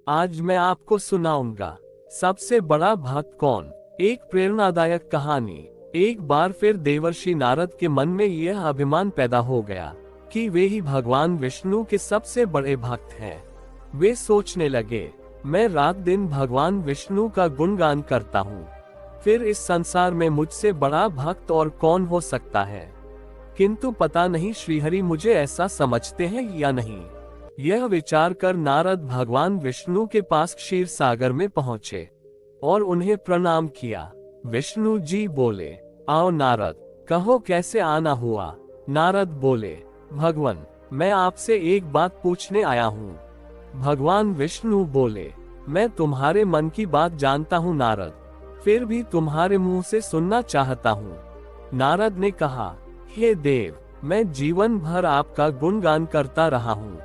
आज मैं आपको सुनाऊंगा सबसे बड़ा भक्त कौन। एक प्रेरणादायक कहानी। एक बार फिर देवर्षि नारद के मन में यह अभिमान पैदा हो गया कि वे ही भगवान विष्णु के सबसे बड़े भक्त हैं। वे सोचने लगे, मैं रात दिन भगवान विष्णु का गुणगान करता हूँ, फिर इस संसार में मुझसे बड़ा भक्त और कौन हो सकता है। किंतु पता नहीं श्रीहरि मुझे ऐसा समझते हैं या नहीं। यह विचार कर नारद भगवान विष्णु के पास क्षीर सागर में पहुँचे और उन्हें प्रणाम किया। विष्णु जी बोले, आओ नारद, कहो कैसे आना हुआ। नारद बोले, भगवान मैं आपसे एक बात पूछने आया हूँ। भगवान विष्णु बोले, मैं तुम्हारे मन की बात जानता हूँ नारद, फिर भी तुम्हारे मुंह से सुनना चाहता हूँ। नारद ने कहा, हे देव, मैं जीवन भर आपका गुणगान करता रहा हूँ।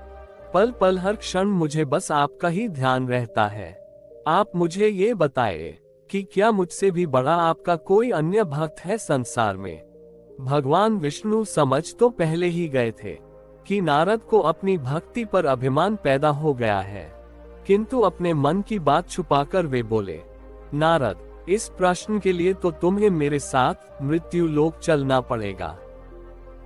पल पल हर क्षण मुझे बस आपका ही ध्यान रहता है। आप मुझे ये बताए कि क्या मुझसे भी बड़ा आपका कोई अन्य भक्त है संसार में। भगवान विष्णु समझ तो पहले ही गए थे कि नारद को अपनी भक्ति पर अभिमान पैदा हो गया है, किंतु अपने मन की बात छुपाकर वे बोले, नारद, इस प्रश्न के लिए तो तुम्हें मेरे साथ मृत्यु लोक चलना पड़ेगा।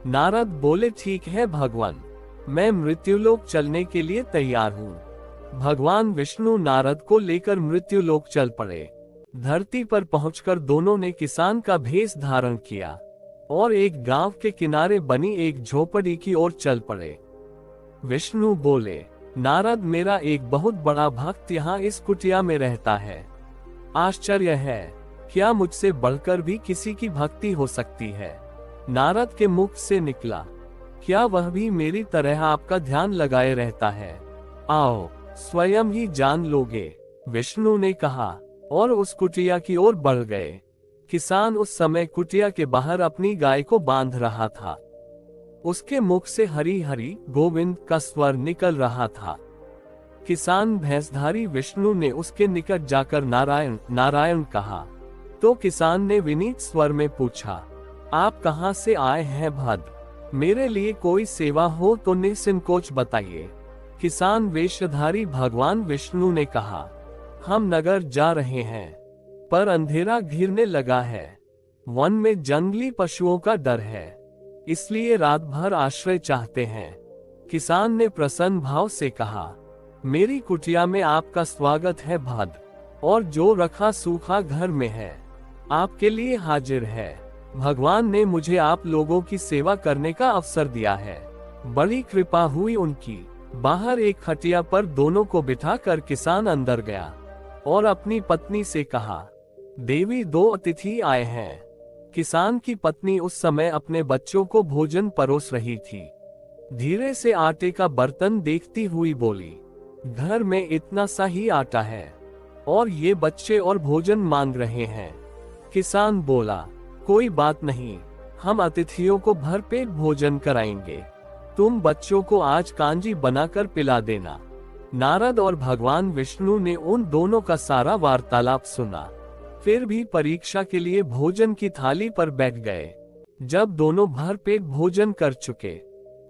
नारद बोले, ठीक है भगवान, मैं मृत्युलोक चलने के लिए तैयार हूँ। भगवान विष्णु नारद को लेकर मृत्युलोक चल पड़े। धरती पर पहुंचकर दोनों ने किसान का भेष धारण किया और एक गांव के किनारे बनी एक झोपड़ी की ओर चल पड़े। विष्णु बोले, नारद, मेरा एक बहुत बड़ा भक्त यहाँ इस कुटिया में रहता है। आश्चर्य है, क्या मुझसे बढ़कर भी किसी की भक्ति हो सकती है। नारद के मुख से निकला, क्या वह भी मेरी तरह आपका ध्यान लगाए रहता है। आओ स्वयं ही जान लोगे। विष्णु ने कहा और उस कुटिया की ओर बढ़ गए। किसान उस समय कुटिया के बाहर अपनी गाय को बांध रहा था। उसके मुख से हरी हरी गोविंद का स्वर निकल रहा था। किसान भैंसधारी विष्णु ने उसके निकट जाकर नारायण नारायण कहा तो किसान ने विनीत स्वर में पूछा, आप कहाँ से आए हैं भद्र, मेरे लिए कोई सेवा हो तो निसंकोच बताइए। किसान वेशधारी भगवान विष्णु ने कहा, हम नगर जा रहे हैं, पर अंधेरा घिरने लगा है। वन में जंगली पशुओं का डर है, इसलिए रात भर आश्रय चाहते हैं। किसान ने प्रसन्न भाव से कहा, मेरी कुटिया में आपका स्वागत है भद्र, और जो रखा सूखा घर में है आपके लिए हाजिर है। भगवान ने मुझे आप लोगों की सेवा करने का अवसर दिया है, बड़ी कृपा हुई उनकी। बाहर एक खटिया पर दोनों को बिठाकर किसान अंदर गया और अपनी पत्नी से कहा, देवी, दो अतिथि आए हैं। किसान की पत्नी उस समय अपने बच्चों को भोजन परोस रही थी। धीरे से आटे का बर्तन देखती हुई बोली, घर में इतना सा ही आटा है और ये बच्चे और भोजन मांग रहे हैं। किसान बोला, कोई बात नहीं, हम अतिथियों को भरपेट भोजन कराएंगे। तुम बच्चों को आज कांजी बनाकर पिला देना। नारद और भगवान विष्णु ने उन दोनों का सारा वार्तालाप सुना, फिर भी परीक्षा के लिए भोजन की थाली पर बैठ गए। जब दोनों भरपेट भोजन कर चुके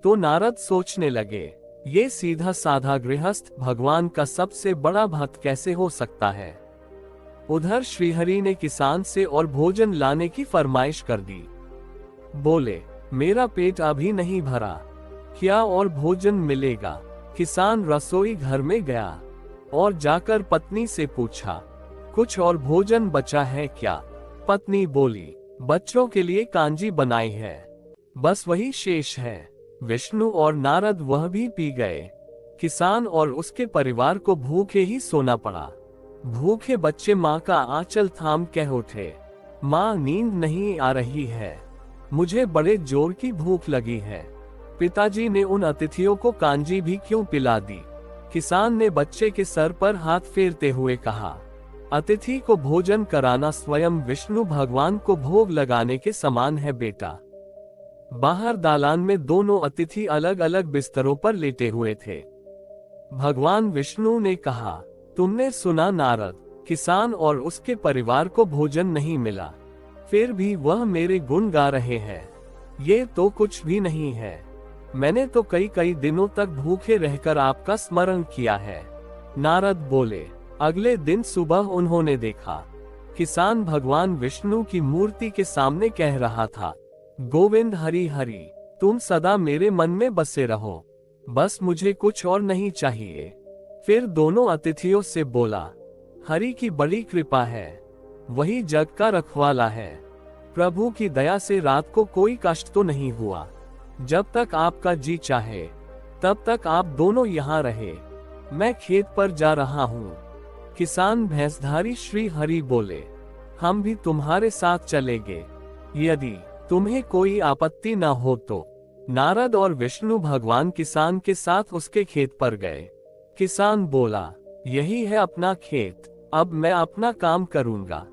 तो नारद सोचने लगे, ये सीधा साधा गृहस्थ भगवान का सबसे बड़ा भक्त कैसे हो सकता है। उधर श्रीहरि ने किसान से और भोजन लाने की फरमाइश कर दी। बोले, मेरा पेट अभी नहीं भरा, क्या और भोजन मिलेगा। किसान रसोई घर में गया और जाकर पत्नी से पूछा, कुछ और भोजन बचा है क्या। पत्नी बोली, बच्चों के लिए कांजी बनाई है, बस वही शेष है। विष्णु और नारद वह भी पी गए। किसान और उसके परिवार को भूखे ही सोना पड़ा। भूखे बच्चे माँ का आंचल थाम कह उठे, माँ, नींद नहीं आ रही है, मुझे बड़े जोर की भूख लगी है। पिताजी ने उन अतिथियों को कांजी भी क्यों पिला दी। किसान ने बच्चे के सर पर हाथ फेरते हुए कहा, अतिथि को भोजन कराना स्वयं विष्णु भगवान को भोग लगाने के समान है बेटा। बाहर दालान में दोनों अतिथि अलग अलग बिस्तरों पर लेटे हुए थे। भगवान विष्णु ने कहा, तुमने सुना नारद, किसान और उसके परिवार को भोजन नहीं मिला, फिर भी वह मेरे गुण गा रहे हैं। ये तो कुछ भी नहीं है। मैंने तो कई कई दिनों तक भूखे रहकर आपका स्मरण किया है। नारद बोले, अगले दिन सुबह उन्होंने देखा किसान भगवान विष्णु की मूर्ति के सामने कह रहा था, गोविंद हरि हरि, तुम सदा मेरे मन में बसे रहो, बस मुझे कुछ और नहीं चाहिए। फिर दोनों अतिथियों से बोला, हरि की बड़ी कृपा है, वही जग का रखवाला है। प्रभु की दया से रात को कोई कष्ट तो नहीं हुआ। जब तक आपका जी चाहे तब तक आप दोनों यहाँ रहे, मैं खेत पर जा रहा हूँ। किसान भैंसधारी श्री हरि बोले, हम भी तुम्हारे साथ चलेंगे, यदि तुम्हें कोई आपत्ति न हो तो। नारद और विष्णु भगवान किसान के साथ उसके खेत पर गए। किसान बोला, यही है अपना खेत, अब मैं अपना काम करूंगा।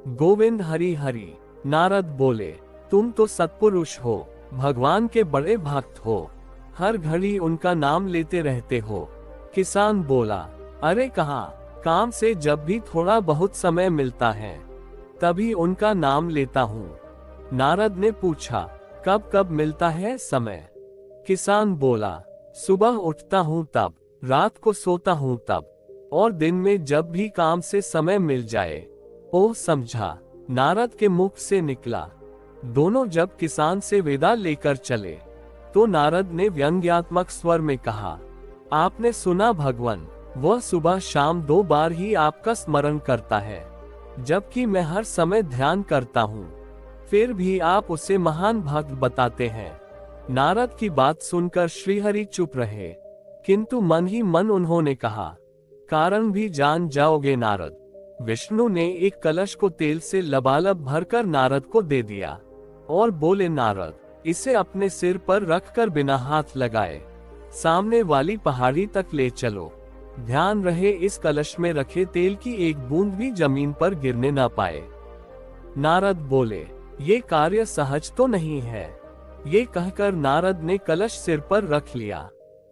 गोविंद हरि हरि। नारद बोले, तुम तो सत्पुरुष हो, भगवान के बड़े भक्त हो, हर घड़ी उनका नाम लेते रहते हो। किसान बोला, अरे कहाँ, काम से जब भी थोड़ा बहुत समय मिलता है तभी उनका नाम लेता हूँ। नारद ने पूछा, कब कब मिलता है समय? किसान बोला, सुबह उठता हूँ तब, रात को सोता हूँ तब, और दिन में जब भी काम से समय मिल जाए। ओह समझा, नारद के मुख से निकला। दोनों जब किसान से विदा लेकर चले तो नारद ने व्यंग्यात्मक स्वर में कहा, आपने सुना भगवान, वह सुबह शाम 2 बार ही आपका स्मरण करता है, जबकि मैं हर समय ध्यान करता हूँ, फिर भी आप उसे महान भक्त बताते हैं। नारद की बात सुनकर श्रीहरि चुप रहे, किंतु मन ही मन उन्होंने कहा, कारण भी जान जाओगे नारद। विष्णु ने एक कलश को तेल से लबालब भरकर नारद को दे दिया और बोले, नारद, इसे अपने सिर पर रखकर बिना हाथ लगाए सामने वाली पहाड़ी तक ले चलो। ध्यान रहे इस कलश में रखे तेल की एक बूंद भी जमीन पर गिरने ना पाए। नारद बोले, ये कार्य सहज तो नहीं है। ये कहकर नारद ने कलश सिर पर रख लिया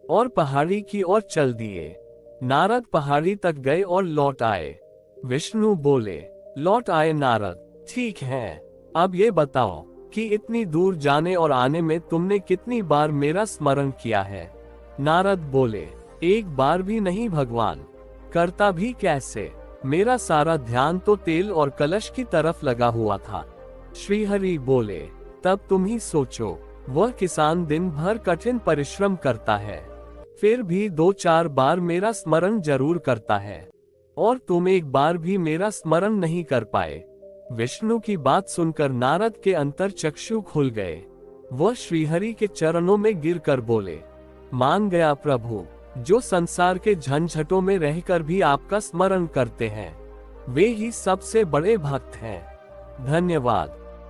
और पहाड़ी की ओर चल दिए। नारद पहाड़ी तक गए और लौट आए। विष्णु बोले, लौट आए नारद, ठीक है, अब ये बताओ कि इतनी दूर जाने और आने में तुमने कितनी बार मेरा स्मरण किया है? नारद बोले, एक बार भी नहीं भगवान, करता भी कैसे, मेरा सारा ध्यान तो तेल और कलश की तरफ लगा हुआ था। श्रीहरि बोले, तब तुम ही सोचो, वह किसान दिन भर कठिन परिश्रम करता है, फिर भी 2-4 बार मेरा स्मरण जरूर करता है, और तुम एक बार भी मेरा स्मरण नहीं कर पाए। विष्णु की बात सुनकर नारद के अंतर चक्षु खुल गए। वह श्रीहरि के चरणों में गिरकर बोले, मान गया प्रभु, जो संसार के झंझटों में रहकर भी आपका स्मरण करते हैं, वे ही सबसे बड़े भक्त हैं। धन्यवाद।